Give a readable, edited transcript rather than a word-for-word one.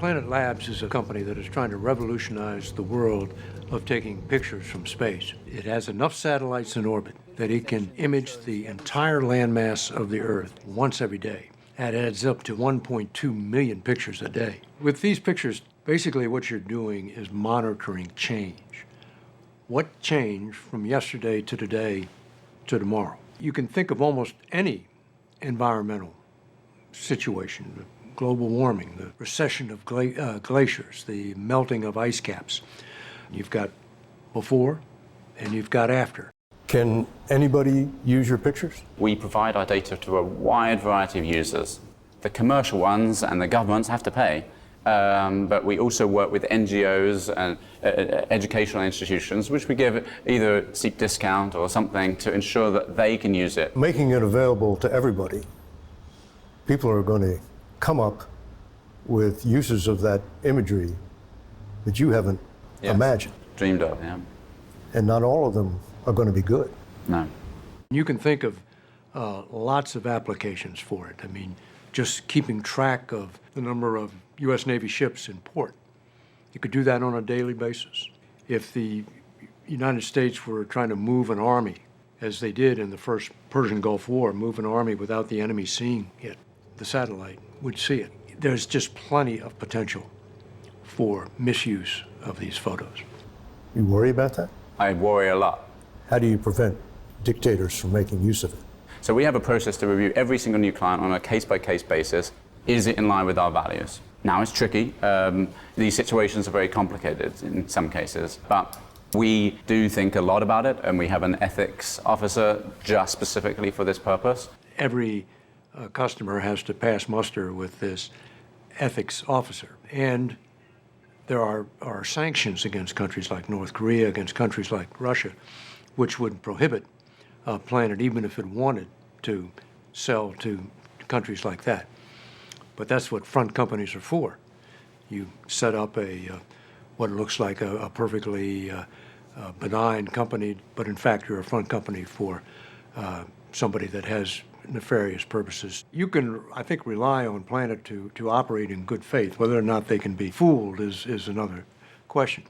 Planet Labs is a company that is trying to revolutionize the world of taking pictures from space. It has enough satellites in orbit that it can image the entire landmass of the Earth once every day. That adds up to 1.2 million pictures a day. With these pictures, basically what you're doing is monitoring change. What changed from yesterday to today to tomorrow? You can think of almost any environmental situation, the global warming, the recession of glaciers, the melting of ice caps. You've got before and you've got after. Can anybody use your pictures? We provide our data to a wide variety of users. The commercial ones and the governments have to pay, but we also work with NGOs and educational institutions, which we give either a steep discount or something to ensure that they can use it. Making it available to everybody, people are going to come up with uses of that imagery that you haven't imagined. Dreamed of, yeah. And not all of them are going to be good. No. You can think of lots of applications for it. I mean, just keeping track of the number of U.S. Navy ships in port. You could do that on a daily basis. If the United States were trying to move an army, as they did in the first Persian Gulf War, move an army without the enemy seeing it, the satellite would see it. There's just plenty of potential for misuse of these photos. You worry about that? I worry a lot. How do you prevent dictators from making use of it? So we have a process to review every single new client on a case-by-case basis. Is it in line with our values? Now, it's tricky. These situations are very complicated in some cases, but we do think a lot about it, and we have an ethics officer just specifically for this purpose. Every customer has to pass muster with this ethics officer, and there are sanctions against countries like North Korea, against countries like Russia, which would prohibit Planet, even if it wanted to sell to countries like that. But that's what front companies are for. You set up what looks like a perfectly benign company, but in fact you're a front company for somebody that has nefarious purposes. You can, I think, rely on Planet to operate in good faith. Whether or not they can be fooled is another question.